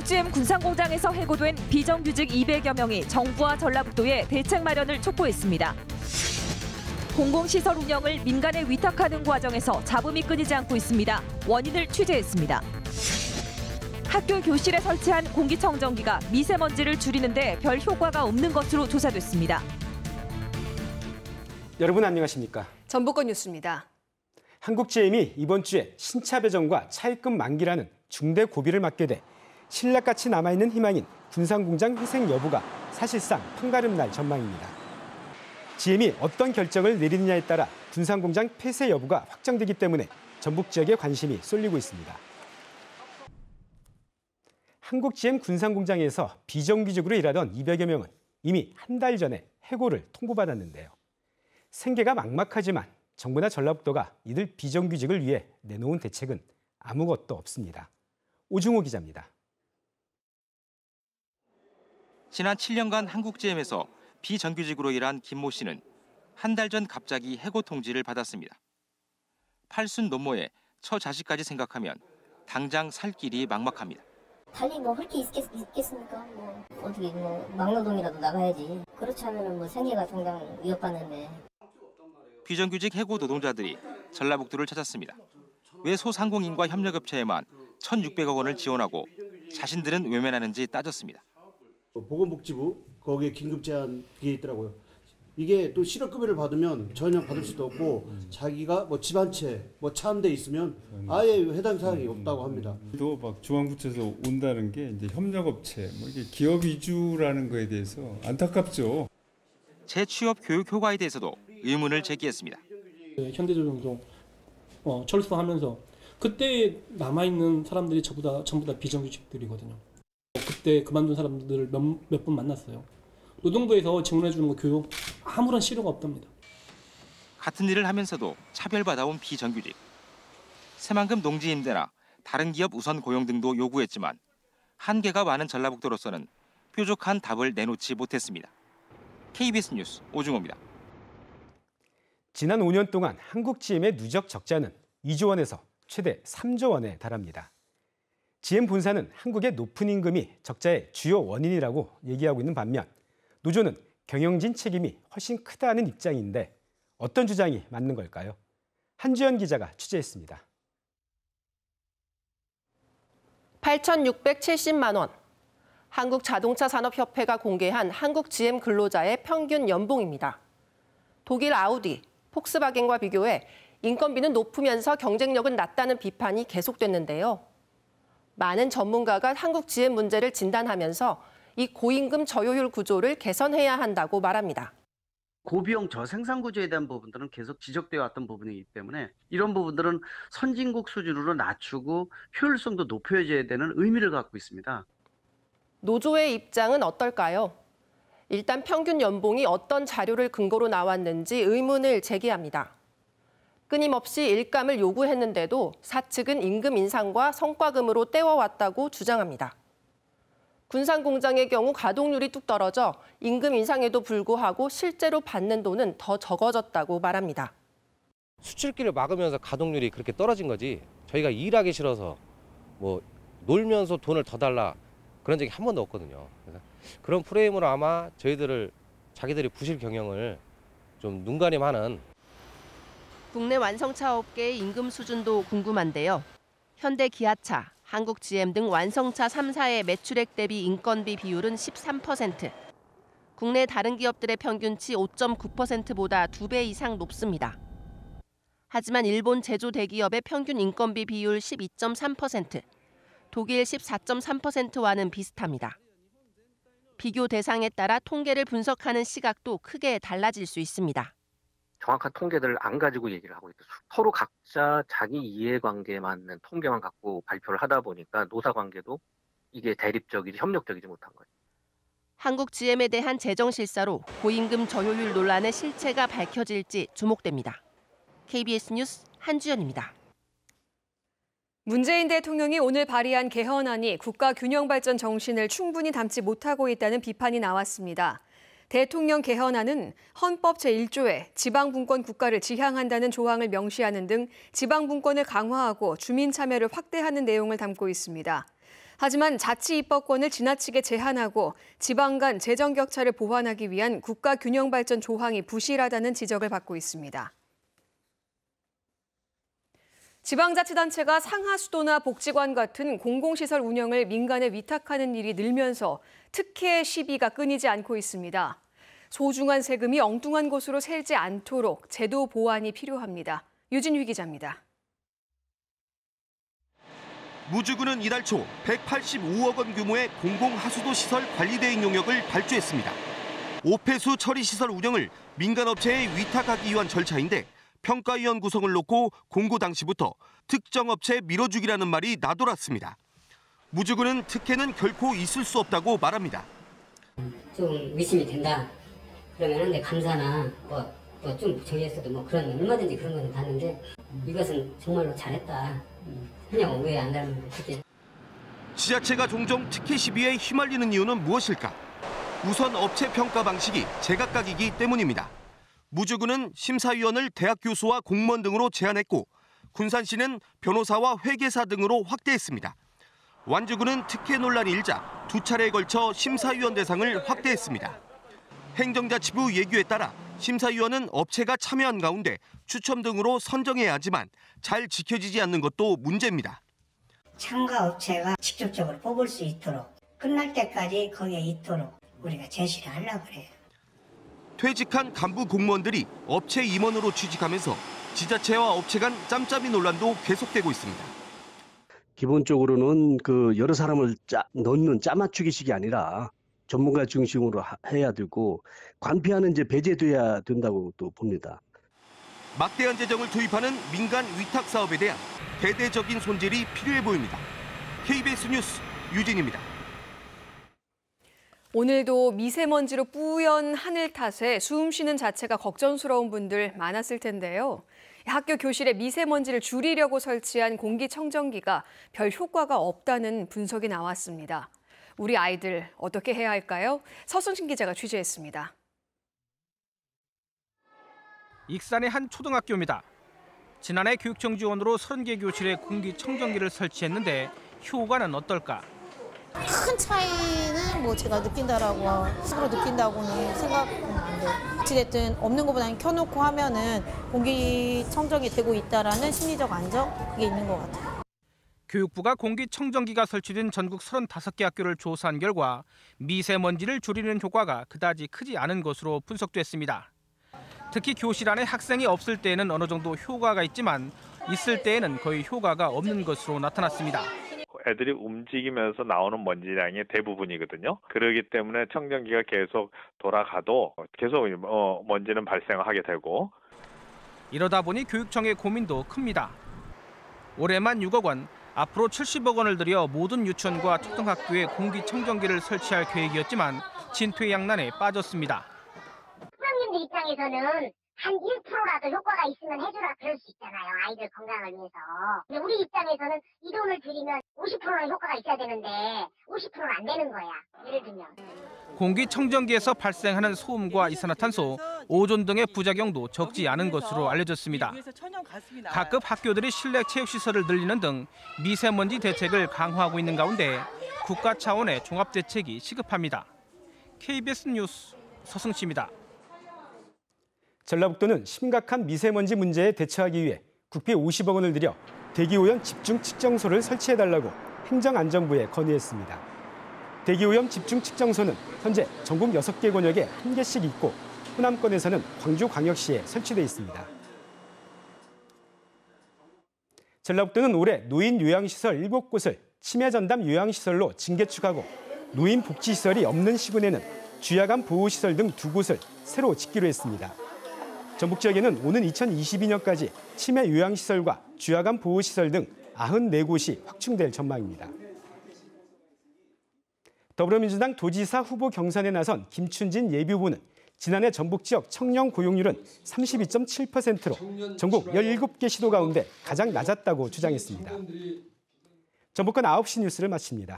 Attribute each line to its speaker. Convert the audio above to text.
Speaker 1: 한국GM 군산공장에서 해고된 비정규직 200여 명이 정부와 전라북도에 대책 마련을 촉구했습니다. 공공시설 운영을 민간에 위탁하는 과정에서 잡음이 끊이지 않고 있습니다. 원인을 취재했습니다. 학교 교실에 설치한 공기청정기가 미세먼지를 줄이는 데 별 효과가 없는 것으로 조사됐습니다.
Speaker 2: 여러분 안녕하십니까?
Speaker 3: 전북권 뉴스입니다.
Speaker 2: 한국GM이 이번 주에 신차 배정과 차입금 만기라는 중대 고비를 맞게 돼 신라같이 남아있는 희망인 군산공장 회생 여부가 사실상 판가름 날 전망입니다. GM이 어떤 결정을 내리느냐에 따라 군산공장 폐쇄 여부가 확정되기 때문에 전북 지역에 관심이 쏠리고 있습니다. 한국GM 군산공장에서 비정규직으로 일하던 200여 명은 이미 한 달 전에 해고를 통보받았는데요. 생계가 막막하지만 정부나 전라북도가 이들 비정규직을 위해 내놓은 대책은 아무것도 없습니다. 오중호 기자입니다.
Speaker 4: 지난 7년간 한국GM에서 비정규직으로 일한 김모 씨는 한 달 전 갑자기 해고 통지를 받았습니다. 팔순 노모에 처자식까지 생각하면 당장 살 길이 막막합니다.
Speaker 5: 달리 할 게 있겠습니까? 어떻게 막노동이라도 나가야지. 그렇지 않으면 생계가 당장 위협받는데.
Speaker 4: 비정규직 해고 노동자들이 전라북도를 찾았습니다. 왜 소상공인과 협력업체에만 1,600억 원을 지원하고 자신들은 외면하는지 따졌습니다.
Speaker 6: 보건복지부 거기에 긴급 제한 그게 있더라고요. 이게 또 실업급여를 받으면 전혀 받을 수도 없고 자기가 집 한 채, 차 한 대 있으면 아예 해당 사항이 없다고 합니다.
Speaker 7: 또 막 중앙부처에서 온다는 게 이제 협력업체, 이게 기업 위주라는 거에 대해서 안타깝죠.
Speaker 4: 재취업 교육 효과에 대해서도 의문을 제기했습니다.
Speaker 8: 현대조선소 철수하면서 그때 남아있는 사람들이 전부 다 비정규직들이거든요. 그때 그만둔 사람들을 몇 분 만났어요. 노동부에서 지원해주는 거 교육 아무런 실효가 없답니다.
Speaker 4: 같은 일을 하면서도 차별받아온 비정규직. 새만금 농지 임대나 다른 기업 우선 고용 등도 요구했지만 한계가 많은 전라북도로서는 뾰족한 답을 내놓지 못했습니다. KBS 뉴스 오중호입니다.
Speaker 2: 지난 5년 동안 한국GM의 누적 적자는 2조 원에서 최대 3조 원에 달합니다. GM 본사는 한국의 높은 임금이 적자의 주요 원인이라고 얘기하고 있는 반면 노조는 경영진 책임이 훨씬 크다는 입장인데 어떤 주장이 맞는 걸까요? 한주연 기자가 취재했습니다.
Speaker 9: 8,670만 원. 한국자동차산업협회가 공개한 한국GM 근로자의 평균 연봉입니다. 독일 아우디, 폭스바겐과 비교해 인건비는 높으면서 경쟁력은 낮다는 비판이 계속됐는데요. 많은 전문가가 한국GM 문제를 진단하면서 이 고임금 저효율 구조를 개선해야 한다고 말합니다.
Speaker 10: 고비용 저생산 구조에 대한 부분들은 계속 지적되어 왔던 부분이기 때문에 이런 부분들은 선진국 수준으로 낮추고 효율성도 높여줘야 되는 의미를 갖고 있습니다.
Speaker 9: 노조의 입장은 어떨까요? 일단 평균 연봉이 어떤 자료를 근거로 나왔는지 의문을 제기합니다. 끊임없이 일감을 요구했는데도 사측은 임금 인상과 성과금으로 떼어왔다고 주장합니다. 군산공장의 경우 가동률이 뚝 떨어져 임금 인상에도 불구하고 실제로 받는 돈은 더 적어졌다고 말합니다.
Speaker 11: 수출기를 막으면서 가동률이 그렇게 떨어진 거지 저희가 일하기 싫어서 놀면서 돈을 더 달라 그런 적이 한 번도 없거든요. 그래서 그런 프레임으로 아마 자기들이 부실 경영을 좀 눈가림하는.
Speaker 9: 국내 완성차 업계의 임금 수준도 궁금한데요. 현대 기아차, 한국GM 등 완성차 3사의 매출액 대비 인건비 비율은 13%. 국내 다른 기업들의 평균치 5.9%보다 2배 이상 높습니다. 하지만 일본 제조 대기업의 평균 인건비 비율 12.3%, 독일 14.3%와는 비슷합니다. 비교 대상에 따라 통계를 분석하는 시각도 크게 달라질 수 있습니다.
Speaker 12: 정확한 통계들을 안 가지고 얘기를 하고 있다. 서로 각자 자기 이해관계에 맞는 통계만 갖고 발표를 하다 보니까 노사관계도 이게 대립적이지 협력적이지 못한 거예요.
Speaker 9: 한국GM에 대한 재정 실사로 고임금 저효율 논란의 실체가 밝혀질지 주목됩니다. KBS 뉴스 한주연입니다.
Speaker 3: 문재인 대통령이 오늘 발의한 개헌안이 국가 균형 발전 정신을 충분히 담지 못하고 있다는 비판이 나왔습니다. 대통령 개헌안은 헌법 제1조에 지방분권 국가를 지향한다는 조항을 명시하는 등 지방분권을 강화하고 주민 참여를 확대하는 내용을 담고 있습니다. 하지만 자치 입법권을 지나치게 제한하고 지방 간 재정 격차를 보완하기 위한 국가 균형 발전 조항이 부실하다는 지적을 받고 있습니다. 지방자치단체가 상하수도나 복지관 같은 공공시설 운영을 민간에 위탁하는 일이 늘면서 특혜 시비가 끊이지 않고 있습니다. 소중한 세금이 엉뚱한 곳으로 새지 않도록 제도 보완이 필요합니다. 유진휘 기자입니다.
Speaker 13: 무주군은 이달 초 185억 원 규모의 공공하수도 시설 관리 대행 용역을 발주했습니다. 오폐수 처리 시설 운영을 민간업체에 위탁하기 위한 절차인데 평가위원 구성을 놓고 공고 당시부터 특정 업체에 밀어주기라는 말이 나돌았습니다. 무주군은 특혜는 결코 있을 수 없다고 말합니다.
Speaker 14: 좀 의심이 된다. 그러면 내 감사나 뭐 좀 정리했어도 그런 얼마든지 그런 건 봤는데 이것은 정말로 잘했다. 그냥 왜 안 하는 거지?
Speaker 13: 지자체가 종종 특혜 시비에 휘말리는 이유는 무엇일까? 우선 업체 평가 방식이 제각각이기 때문입니다. 무주군은 심사위원을 대학 교수와 공무원 등으로 제한했고 군산시는 변호사와 회계사 등으로 확대했습니다. 완주군은 특혜 논란이 일자 두 차례에 걸쳐 심사위원 대상을 확대했습니다. 행정자치부 예규에 따라 심사위원은 업체가 참여한 가운데 추첨 등으로 선정해야 하지만 잘 지켜지지 않는 것도 문제입니다.
Speaker 15: 참가 업체가 직접적으로 뽑을 수 있도록 끝날 때까지 거기에 있도록 우리가 제시를 하려고 그래요.
Speaker 13: 퇴직한 간부 공무원들이 업체 임원으로 취직하면서 지자체와 업체 간 짬짬이 논란도 계속되고 있습니다.
Speaker 16: 기본적으로는 여러 사람을 넣는 짜맞추기식이 아니라 전문가 중심으로 해야 되고 관피하는 배제돼야 된다고 또 봅니다.
Speaker 13: 막대한 재정을 투입하는 민간 위탁 사업에 대한 대대적인 손질이 필요해 보입니다. KBS 뉴스 유진입니다.
Speaker 3: 오늘도 미세먼지로 뿌연 하늘 탓에 숨 쉬는 자체가 걱정스러운 분들 많았을 텐데요. 학교 교실에 미세먼지를 줄이려고 설치한 공기청정기가 별 효과가 없다는 분석이 나왔습니다. 우리 아이들 어떻게 해야 할까요? 서순신 기자가 취재했습니다.
Speaker 17: 익산의 한 초등학교입니다. 지난해 교육청 지원으로 30개 교실에 공기청정기를 설치했는데 효과는 어떨까?
Speaker 18: 큰 차이는 제가 느낀다라고 스스로 느낀다고는 생각하는데 어찌됐든 없는 것보다는 켜놓고 하면은 공기청정이 되고 있다라는 심리적 안정 그게 있는 것 같아요.
Speaker 17: 교육부가 공기청정기가 설치된 전국 35개 학교를 조사한 결과 미세먼지를 줄이는 효과가 그다지 크지 않은 것으로 분석됐습니다. 특히 교실 안에 학생이 없을 때에는 어느 정도 효과가 있지만 있을 때에는 거의 효과가 없는 것으로 나타났습니다.
Speaker 19: 애들이 움직이면서 나오는 먼지량의 대부분이거든요. 그렇기 때문에 청정기가 계속 돌아가도 계속 먼지는 발생하게 되고.
Speaker 17: 이러다 보니 교육청의 고민도 큽니다. 올해만 6억 원, 앞으로 70억 원을 들여 모든 유치원과 초등학교에 공기청정기를 설치할 계획이었지만 진퇴양난에 빠졌습니다.
Speaker 20: 부모님들 입장에서는 한 1%라도 효과가 있으면 해주라 그럴 수 있잖아요. 아이들 건강을 위해서. 근데 우리 입장에서는 이 돈을 들이면 50%는 효과가 있어야 되는데 50%는 안 되는 거야. 예를 들면.
Speaker 17: 공기청정기에서 발생하는 소음과 이산화탄소, 오존 등의 부작용도 적지 않은 것으로 알려졌습니다. 각급 학교들이 실내 체육시설을 늘리는 등 미세먼지 대책을 강화하고 있는 가운데 국가 차원의 종합대책이 시급합니다. KBS 뉴스 서승치입니다.
Speaker 2: 전라북도는 심각한 미세먼지 문제에 대처하기 위해 국비 50억 원을 들여 대기오염 집중 측정소를 설치해달라고 행정안전부에 건의했습니다. 대기오염 집중 측정소는 현재 전국 6개 권역에 1개씩 있고 호남권에서는 광주광역시에 설치돼 있습니다. 전라북도는 올해 노인 요양시설 7곳을 치매 전담 요양시설로 증개축하고 노인 복지시설이 없는 시군에는 주야간 보호시설 등 2곳을 새로 짓기로 했습니다. 전북 지역에는 오는 2022년까지 치매 요양시설과 주야간 보호시설 등 94곳이 확충될 전망입니다. 더불어민주당 도지사 후보 경선에 나선 김춘진 예비후보는 지난해 전북 지역 청년 고용률은 32.7%로 전국 17개 시도 가운데 가장 낮았다고 주장했습니다. 전북권 9시 뉴스를 마칩니다.